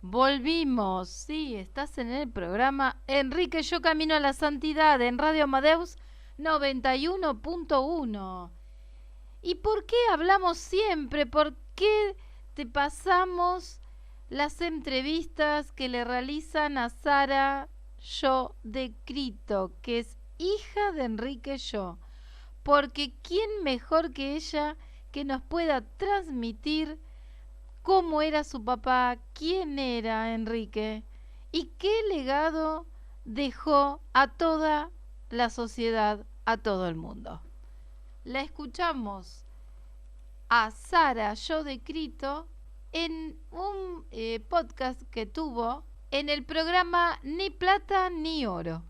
Volvimos, sí, estás en el programa Enrique, yo camino a la santidad en Radio Amadeus 91.1. ¿Y por qué hablamos siempre? ¿Por qué te pasamos las entrevistas que le realizan a Sara Yo de Crito, que es hija de Enrique Yo? Porque ¿quién mejor que ella que nos pueda transmitir cómo era su papá, quién era Enrique y qué legado dejó a toda la sociedad, a todo el mundo? La escuchamos a Sara Yo de Crito en un podcast que tuvo en el programa Ni Plata ni Oro.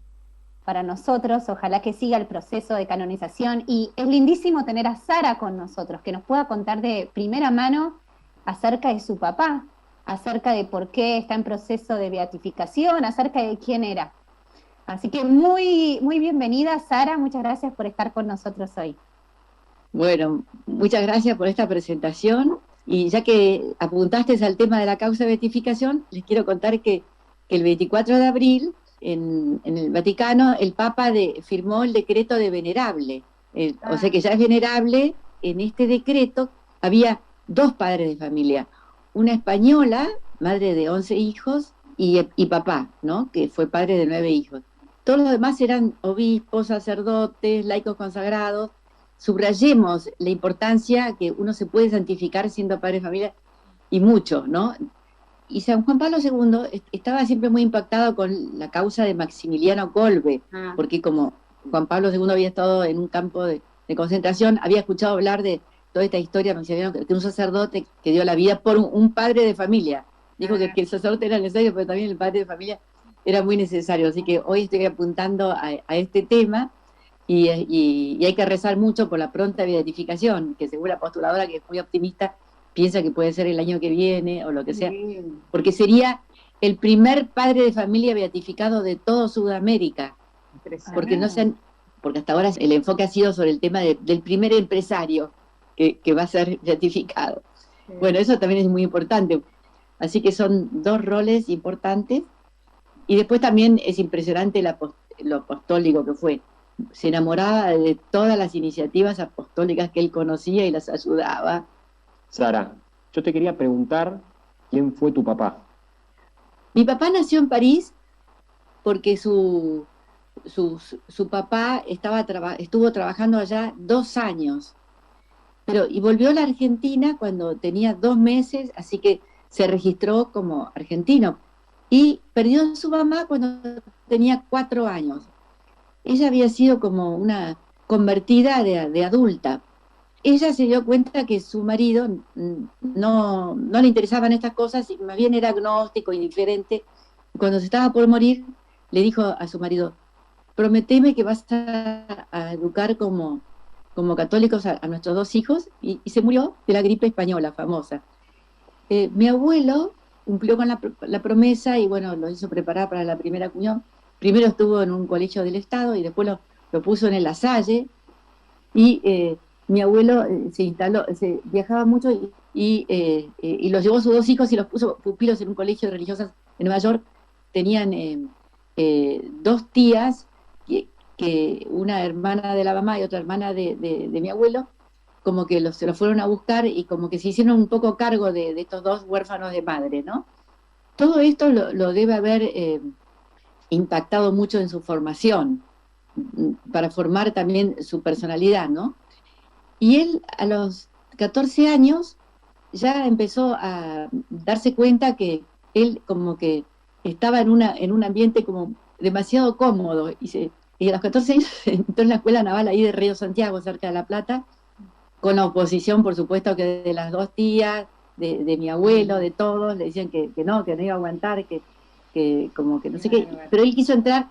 Para nosotros, ojalá que siga el proceso de canonización, y es lindísimo tener a Sara con nosotros, que nos pueda contar de primera mano acerca de su papá, acerca de por qué está en proceso de beatificación, acerca de quién era. Así que muy, muy bienvenida, Sara, muchas gracias por estar con nosotros hoy. Bueno, muchas gracias por esta presentación, y ya que apuntaste al tema de la causa de beatificación, les quiero contar que el 24 de abril, en el Vaticano, el Papa firmó el decreto de venerable, o sea que ya es venerable. En este decreto había dos padres de familia, una española, madre de 11 hijos, y papá, ¿no?, que fue padre de 9 hijos. Todos los demás eran obispos, sacerdotes, laicos consagrados. Subrayemos la importancia que uno se puede santificar siendo padre de familia, y mucho, ¿no? Y San Juan Pablo II estaba siempre muy impactado con la causa de Maximiliano Kolbe, porque como Juan Pablo II había estado en un campo de concentración, había escuchado hablar de toda esta historia de un sacerdote que dio la vida por un padre de familia. Dijo que el sacerdote era necesario, pero también el padre de familia era muy necesario. Así que hoy estoy apuntando a este tema, y hay que rezar mucho por la pronta beatificación, que según la postuladora, que es muy optimista, piensa que puede ser el año que viene o lo que sea, porque sería el primer padre de familia beatificado de todo Sudamérica, porque hasta ahora el enfoque ha sido sobre el tema del primer empresario que va a ser beatificado. Bueno, eso también es muy importante. Así que son dos roles importantes, y después también es impresionante lo apostólico que fue. Se enamoraba de todas las iniciativas apostólicas que él conocía y las ayudaba. Sara, yo te quería preguntar, ¿quién fue tu papá? Mi papá nació en París porque su papá estuvo trabajando allá 2 años, y volvió a la Argentina cuando tenía 2 meses, así que se registró como argentino, y perdió a su mamá cuando tenía 4 años. Ella había sido como una convertida de adulta. Ella se dio cuenta que su marido no le interesaban estas cosas, y más bien era agnóstico, indiferente. Cuando se estaba por morir, le dijo a su marido: prometeme que vas a educar como católicos a nuestros 2 hijos, y se murió de la gripe española famosa. Mi abuelo cumplió con la promesa, y bueno, lo hizo preparar para la primera comunión. Primero estuvo en un colegio del Estado, y después lo puso en el La Salle, y mi abuelo viajaba mucho, y los llevó a sus 2 hijos y los puso pupilos en un colegio de religiosas en Nueva York. Tenían 2 tías, que una hermana de la mamá y otra hermana de mi abuelo, como que se los fueron a buscar, y como que se hicieron un poco cargo de estos 2 huérfanos de madre, ¿no? Todo esto lo debe haber impactado mucho en su formación, para formar también su personalidad, ¿no? Y él a los 14 años ya empezó a darse cuenta que él como que estaba en un ambiente como demasiado cómodo, y a los 14 años entró en la escuela naval ahí de Río Santiago, cerca de La Plata, con la oposición, por supuesto, que de las 2 tías, de mi abuelo, de todos. Le decían que no iba a aguantar, que como que no sé qué, pero él quiso entrar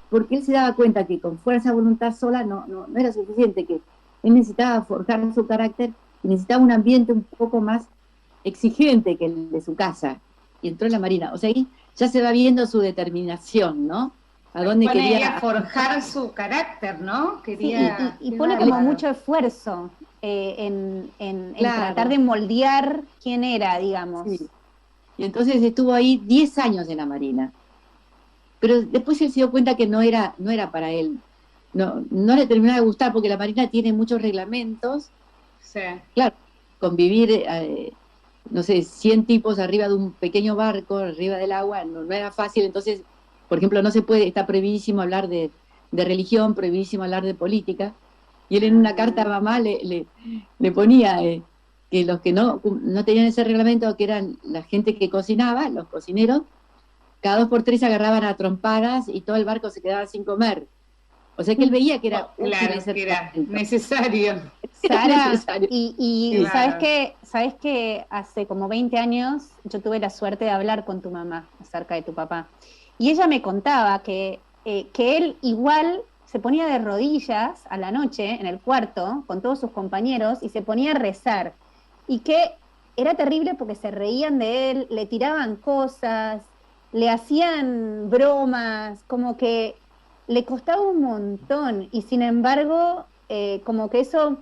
porque él se daba cuenta que con fuerza de voluntad sola no era suficiente, que él necesitaba forjar su carácter y necesitaba un ambiente un poco más exigente que el de su casa, y entró en la Marina. O sea, ahí ya se va viendo su determinación, ¿no? A dónde quería forjar su carácter, ¿no? Quería, sí, y pone como mucho esfuerzo en tratar de moldear quién era, digamos. Sí. Y entonces estuvo ahí 10 años en la Marina. Pero después él se dio cuenta que no era para él. No le terminaba de gustar porque la Marina tiene muchos reglamentos. Sí. Claro, convivir, no sé, 100 tipos arriba de un pequeño barco, arriba del agua, no era fácil. Entonces, por ejemplo, no se puede, está prohibidísimo hablar de religión, prohibidísimo hablar de política. Y él en una carta a mamá le ponía que los que no tenían ese reglamento, que eran la gente que cocinaba, los cocineros, cada 2 por 3 se agarraban a trompadas y todo el barco se quedaba sin comer. O sea que él veía que era Claro, que era necesario. Sara, necesario. y Claro. ¿sabes que hace como 20 años yo tuve la suerte de hablar con tu mamá acerca de tu papá? Y ella me contaba que él igual se ponía de rodillas a la noche en el cuarto con todos sus compañeros y se ponía a rezar. Y que era terrible porque se reían de él, le tiraban cosas, le hacían bromas, como que le costaba un montón. Y sin embargo, como que eso,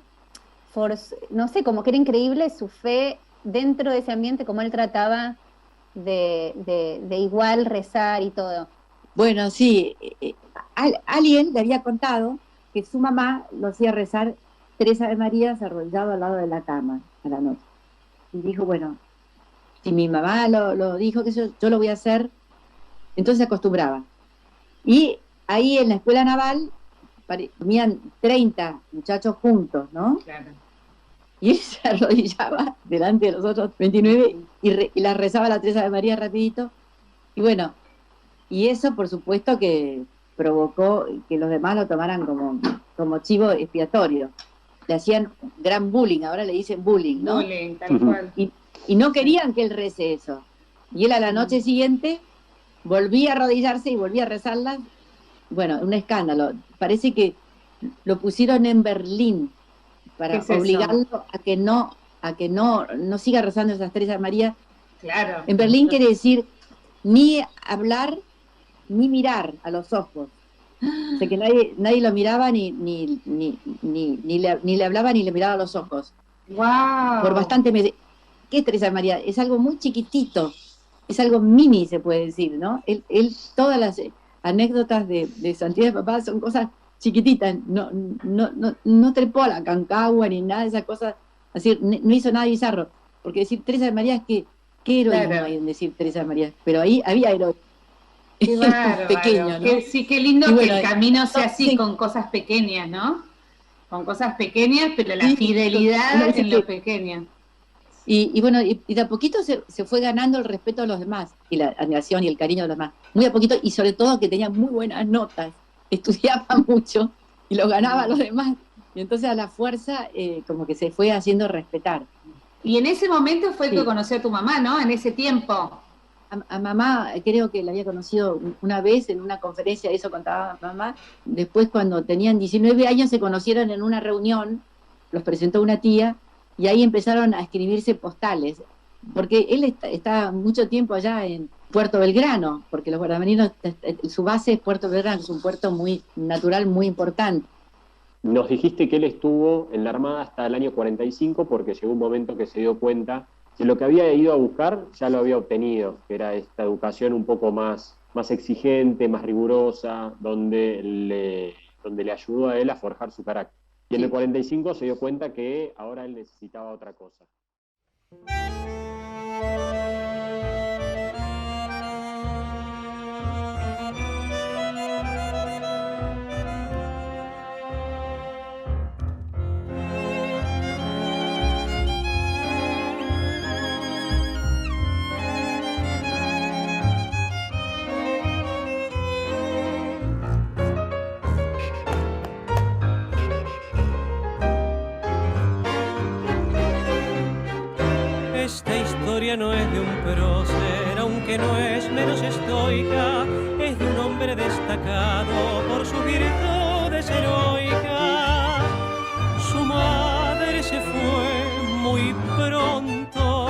no sé, como que era increíble su fe dentro de ese ambiente, como él trataba de igual rezar y todo. Bueno, sí, alguien le había contado que su mamá lo hacía rezar 3 Ave Marías arrodillado al lado de la cama a la noche. Y dijo, bueno, si mi mamá lo dijo, que yo lo voy a hacer, entonces se acostumbraba. Y ahí en la escuela naval comían 30 muchachos juntos, ¿no? Claro. Y él se arrodillaba delante de los otros 29 y las rezaba las 3 Ave Marías rapidito. Y bueno, y eso por supuesto que provocó que los demás lo tomaran como chivo expiatorio. Le hacían gran bullying, ahora le dicen bullying, ¿no? Bullying, tal cual. Y no querían que él rece eso. Y él a la noche siguiente volvía a arrodillarse y volvía a rezarlas. Bueno, un escándalo. Parece que lo pusieron en Berlín para ¿Qué es eso? obligarlo a que no siga rezando esas 3 Ave Marías. Claro. En Berlín quiere decir ni hablar ni mirar a los ojos. O sea que nadie lo miraba ni le hablaba ni le miraba a los ojos. Wow. Por bastante meses. ¿Qué es 3 Ave María? Es algo muy chiquitito, es algo mini, se puede decir, ¿no? Él todas las anécdotas de Santidad de Papá son cosas chiquititas, no trepó a la Concagua ni nada de esas cosas, así, no hizo nada bizarro, porque decir 3 Ave María, ¿qué heroísmo Claro. hay en decir 3 Ave María? Pero ahí había heroísmo. Qué bárbaro. Pequeño, ¿no? Sí, qué lindo Y bueno, que el camino sea así, sí. con cosas pequeñas, ¿no? Con cosas pequeñas, pero la Sí, fidelidad no, sí, en lo sí. pequeño. Y bueno, y de a poquito se fue ganando el respeto de los demás, y la admiración y el cariño de los demás. Muy a poquito, y sobre todo que tenía muy buenas notas, estudiaba mucho, y lo ganaba a los demás. Y entonces a la fuerza, como que se fue haciendo respetar. Y en ese momento fue Sí. que conoció a tu mamá, ¿no? En ese tiempo. A mamá creo que la había conocido una vez en una conferencia, eso contaba mamá. Después cuando tenían 19 años se conocieron en una reunión, los presentó una tía, y ahí empezaron a escribirse postales, porque él está mucho tiempo allá en Puerto Belgrano, porque los guardamarinos, su base es Puerto Belgrano, es un puerto muy natural, muy importante. Nos dijiste que él estuvo en la Armada hasta el año 45 porque llegó un momento que se dio cuenta que lo que había ido a buscar ya lo había obtenido, que era esta educación un poco más exigente, más rigurosa, donde le ayudó a él a forjar su carácter. Y en el 45 se dio cuenta que ahora él necesitaba otra cosa. Esta historia no es de un prócer, aunque no es menos estoica, es de un hombre destacado por sus virtudes heroicas. Su madre se fue muy pronto,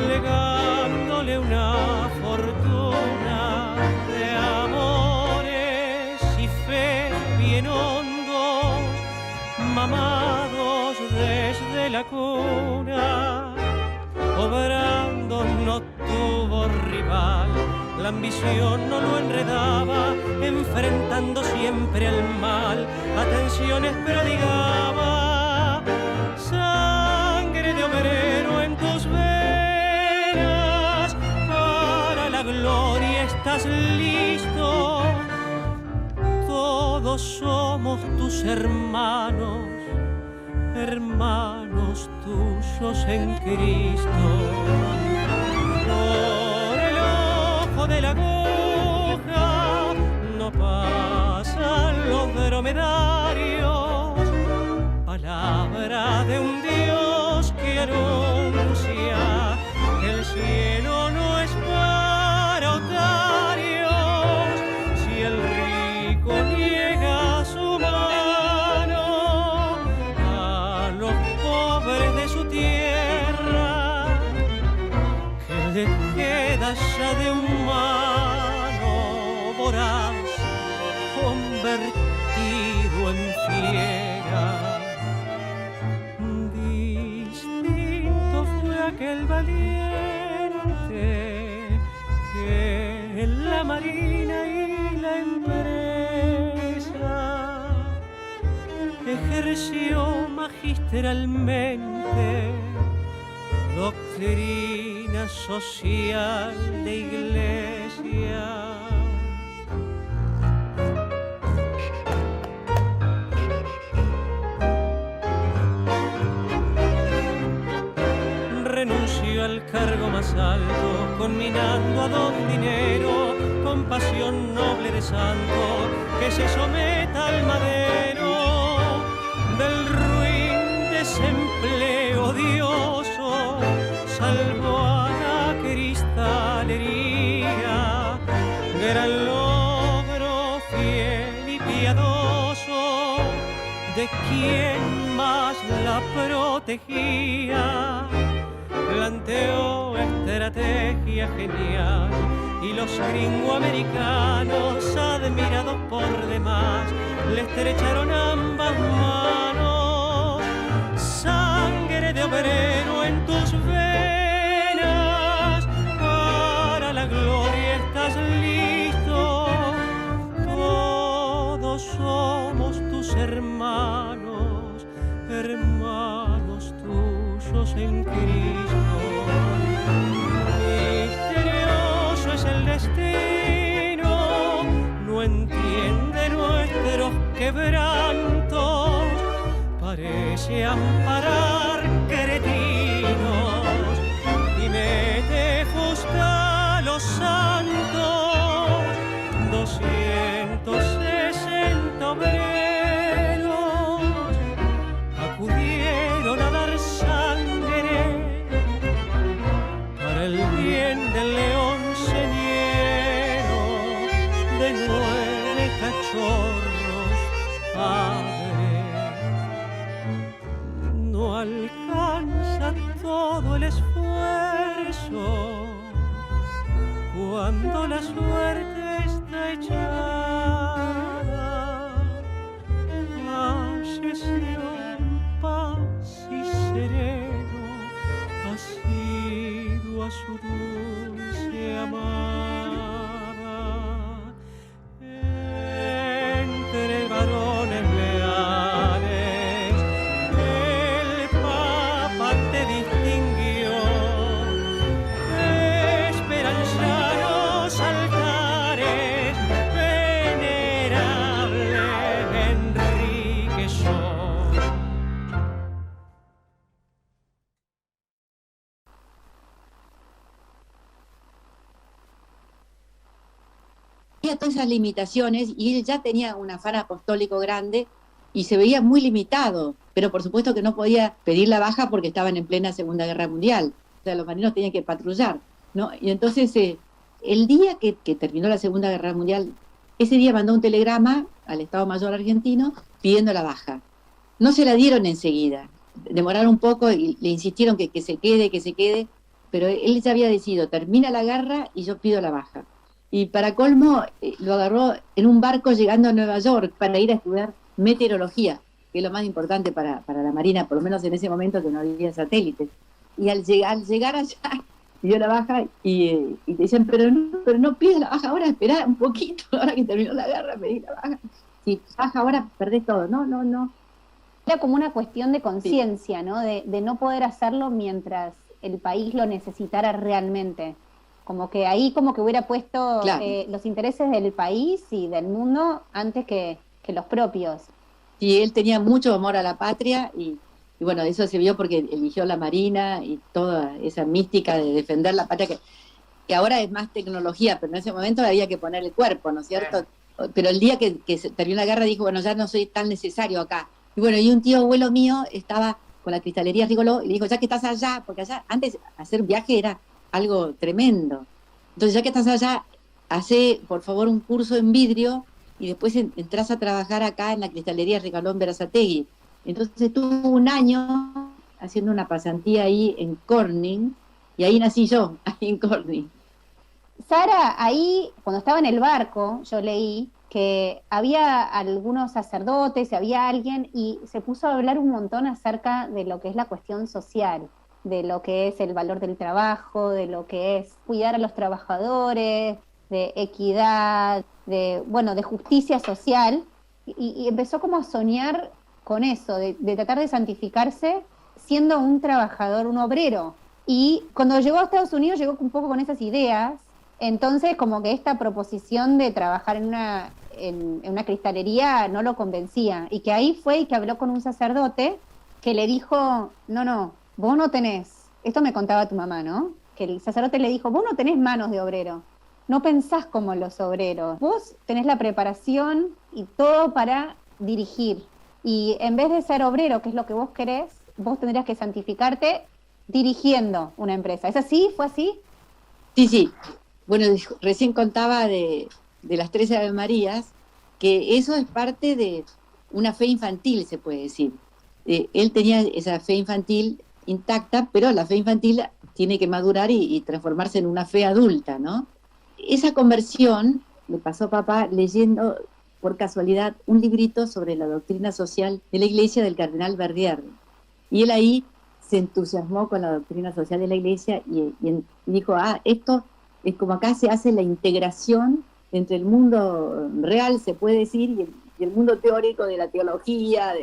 legándole una fortuna de amores y fe bien hondos, mamados desde la cuna, obrando no tuvo por rival. La ambición no lo enredaba, enfrentando siempre al mal, atenciones prodigaba. Sangre de obrero en tus venas, para la gloria estás listo. Todos somos tus hermanos, hermanos tuyos en Cristo. Por el ojo de la aguja no pasan los dromedarios, palabra de un Dios que anuncia que el cielo no es para otarios. Si el rico niega su mano a los pobres de su tierra, que le queda ya de humano voraz convertido en fiera. Distinto fue aquel valiente que en la marina y la empresa ejerció magistralmente doctrina social de iglesia. Renunció al cargo más alto, conminando a don dinero, con pasión noble de santo, que se someta al madero. Del ruin desempleo odioso, salvó a la cristalería, gran logro fiel y piadoso, de quien más la protegía. Planteó estrategia genial y los gringoamericanos, admirados por demás, le estrecharon ambas manos. Sangre de obrero en tus venas, para la gloria estás listo. Todos somos tus hermanos, hermanos tuyos en Cristo. Misterioso es el destino, no entiende nuestros quebrantos, parece amparar cretinos y mete justa a los santos. 260 obreros acudieron a dar sangre para el bien del león señero, de 9 cachorros padre. No alcanza todo el esfuerzo cuando la suerte está echada. Falleció en paz y sereno, asiduo a su dulce amada. Entre varones leales, el Papa te distinguió, esperanzados altares, venerable Enrique son. Tenía todas esas limitaciones y él ya tenía un afán apostólico grande y se veía muy limitado, pero por supuesto que no podía pedir la baja porque estaban en plena Segunda Guerra Mundial. O sea, los marinos tenían que patrullar, ¿no? Y entonces, el día que terminó la Segunda Guerra Mundial, ese día mandó un telegrama al Estado Mayor argentino pidiendo la baja. No se la dieron enseguida, demoraron un poco y le insistieron que se quede, pero él ya había decidido, termina la guerra y yo pido la baja. Y para colmo, lo agarró en un barco llegando a Nueva York para ir a estudiar meteorología, que es lo más importante para la Marina, por lo menos en ese momento que no había satélites. Y al llegar allá, pidió la baja y te decían, pero no pides la baja ahora, esperá un poquito, ahora que terminó la guerra, pedí la baja. Si baja ahora, perdés todo. No. Era como una cuestión de conciencia, ¿no? De no poder hacerlo mientras el país lo necesitara realmente. Como que ahí como que hubiera puesto Claro. Los intereses del país y del mundo antes que los propios. Sí, él tenía mucho amor a la patria y bueno, eso se vio porque eligió la Marina y toda esa mística de defender la patria, que ahora es más tecnología, pero en ese momento había que poner el cuerpo, ¿no es cierto? Pero el día que se terminó la guerra dijo, bueno, ya no soy tan necesario acá. Y bueno, y un tío abuelo mío estaba con la cristalería Rigoló y le dijo, ya que estás allá, porque allá antes hacer un viaje era algo tremendo. Entonces, ya que estás allá, hacé, por favor, un curso en vidrio y después entras a trabajar acá en la cristalería Rigoló en Berazategui. Entonces estuve un año haciendo una pasantía ahí en Corning, y ahí nací yo, ahí en Corning. Sara, ahí, cuando estaba en el barco, yo leí que había algunos sacerdotes, había alguien, y se puso a hablar un montón acerca de lo que es la cuestión social, de lo que es el valor del trabajo, de lo que es cuidar a los trabajadores, de equidad, de justicia social, y empezó como a soñar con eso, de tratar de santificarse siendo un trabajador, un obrero. Y cuando llegó a Estados Unidos llegó un poco con esas ideas, entonces como que esta proposición de trabajar en una cristalería no lo convencía, y que ahí fue y que habló con un sacerdote que le dijo, no, vos no tenés, esto me contaba tu mamá, ¿no? Que el sacerdote le dijo, vos no tenés manos de obrero, no pensás como los obreros, vos tenés la preparación y todo para dirigir, y en vez de ser obrero, que es lo que vos querés, vos tendrías que santificarte dirigiendo una empresa. ¿Es así? ¿Fue así? Sí. Bueno, recién contaba de las 13 Ave Marías, que eso es parte de una fe infantil, se puede decir. Él tenía esa fe infantil intacta, pero la fe infantil tiene que madurar y transformarse en una fe adulta, ¿no? Esa conversión le pasó a papá leyendo por casualidad un librito sobre la doctrina social de la Iglesia del cardenal Verdier. Y él ahí se entusiasmó con la doctrina social de la Iglesia y dijo, esto es como acá se hace la integración entre el mundo real, se puede decir, y el mundo teórico de la teología,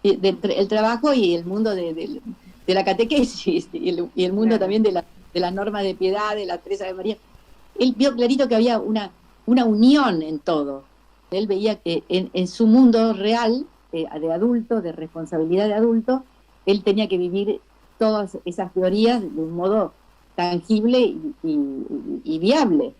del trabajo, y el mundo de la catequesis, y el mundo también de la norma de piedad, de la 13 Ave María. Él vio clarito que había una unión en todo. Él veía que en su mundo real, de adulto, de responsabilidad de adulto, él tenía que vivir todas esas teorías de un modo tangible y viable.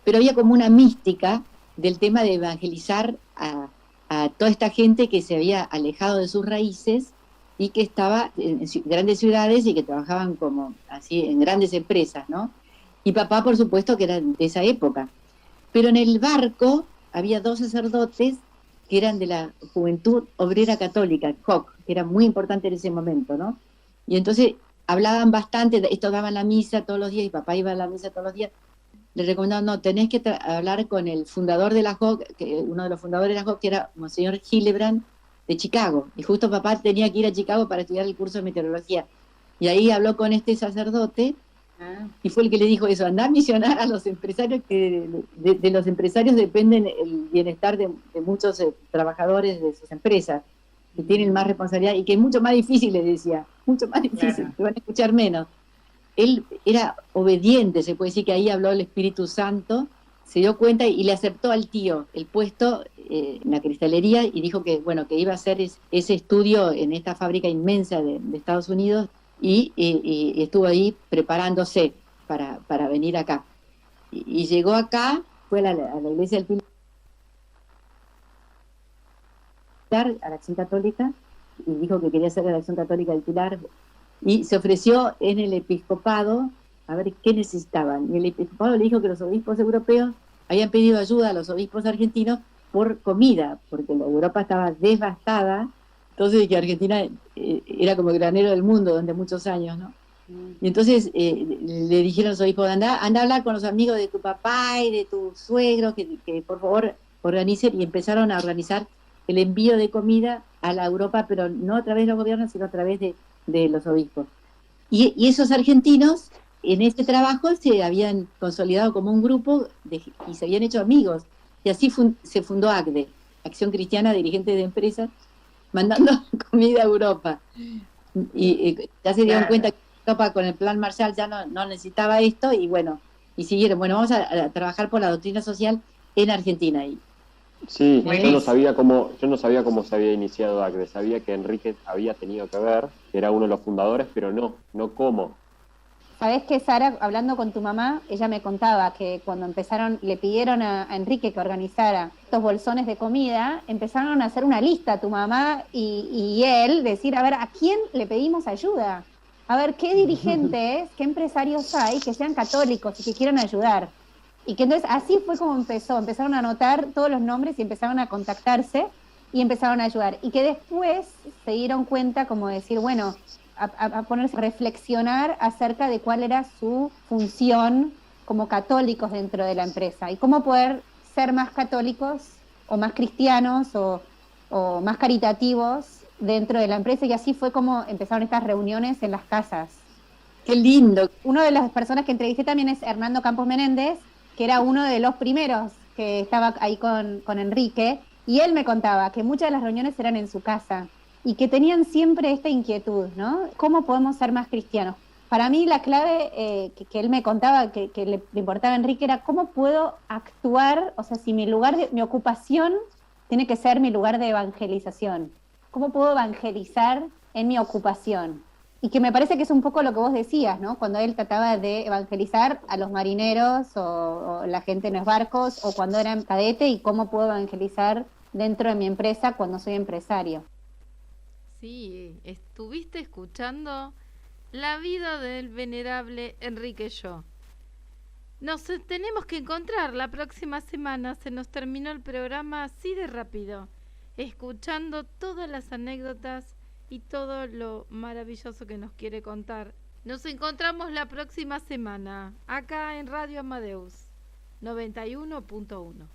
Pero había como una mística del tema de evangelizar a toda esta gente que se había alejado de sus raíces y que estaba en grandes ciudades y que trabajaban como así en grandes empresas, ¿no? Y papá, por supuesto, que era de esa época. Pero en el barco había 2 sacerdotes que eran de la Juventud Obrera Católica, JOC, que era muy importante en ese momento, ¿no? Y entonces hablaban bastante, estos daban la misa todos los días, y papá iba a la misa todos los días. Le recomendaban, no, tenés que hablar con el fundador de la JOC, uno de los fundadores de la JOC, que era Monseñor Hildebrand, de Chicago. Y justo papá tenía que ir a Chicago para estudiar el curso de meteorología. Y ahí habló con este sacerdote, y fue el que le dijo eso, andá a misionar a los empresarios, que de los empresarios dependen el bienestar de muchos trabajadores de sus empresas, que tienen más responsabilidad y que es mucho más difícil, le decía, mucho más difícil, te van a escuchar menos. Él era obediente, se puede decir que ahí habló el Espíritu Santo, se dio cuenta y le aceptó al tío el puesto en la cristalería, y dijo que, bueno, que iba a hacer ese estudio en esta fábrica inmensa de Estados Unidos, y estuvo ahí preparándose para venir acá. Y llegó acá, fue a la iglesia del Pilar, a la Acción Católica, y dijo que quería hacer la Acción Católica del Pilar, y se ofreció en el episcopado a ver qué necesitaban. Y el episcopado le dijo que los obispos europeos habían pedido ayuda a los obispos argentinos por comida, porque la Europa estaba devastada. Entonces, que Argentina era como el granero del mundo durante muchos años, ¿no? Y entonces le dijeron a los obispos, anda a hablar con los amigos de tu papá y de tu suegro, que por favor organicen, y empezaron a organizar el envío de comida a la Europa, pero no a través de los gobiernos, sino a través de los obispos. Y esos argentinos en ese trabajo se habían consolidado como un grupo y se habían hecho amigos. Y así se fundó ACDE, Acción Cristiana Dirigente de Empresas, mandando comida a Europa. Y ya se dieron cuenta que Europa con el Plan Marshall ya no necesitaba esto, y bueno, y siguieron. Bueno, vamos a trabajar por la doctrina social en Argentina. Sí, yo no sabía cómo se había iniciado ACDE. Sabía que Enrique había tenido que ver, que era uno de los fundadores, pero no cómo. Sabés que, Sara, hablando con tu mamá, ella me contaba que cuando le pidieron a Enrique que organizara estos bolsones de comida, empezaron a hacer una lista, tu mamá y él, decir, a ver, ¿a quién le pedimos ayuda? A ver, ¿qué dirigentes, qué empresarios hay que sean católicos y que quieran ayudar? Y que entonces así fue como empezaron a anotar todos los nombres y empezaron a contactarse y empezaron a ayudar. Y que después se dieron cuenta, como decir, bueno, a ponerse a reflexionar acerca de cuál era su función como católicos dentro de la empresa y cómo poder ser más católicos o más cristianos o más caritativos dentro de la empresa, y así fue como empezaron estas reuniones en las casas. ¡Qué lindo! Una de las personas que entrevisté también es Hernando Campos Menéndez, que era uno de los primeros que estaba ahí con Enrique, y él me contaba que muchas de las reuniones eran en su casa, y que tenían siempre esta inquietud, ¿no? ¿Cómo podemos ser más cristianos? Para mí la clave que él me contaba, que le importaba a Enrique, era cómo puedo actuar, o sea, si mi ocupación tiene que ser mi lugar de evangelización. ¿Cómo puedo evangelizar en mi ocupación? Y que me parece que es un poco lo que vos decías, ¿no? Cuando él trataba de evangelizar a los marineros o la gente en los barcos, o cuando era cadete, y cómo puedo evangelizar dentro de mi empresa cuando soy empresario. Sí, estuviste escuchando la vida del venerable Enrique Yo. Nos tenemos que encontrar la próxima semana. Se nos terminó el programa así de rápido, escuchando todas las anécdotas y todo lo maravilloso que nos quiere contar. Nos encontramos la próxima semana, acá en Radio Amadeus 91.1.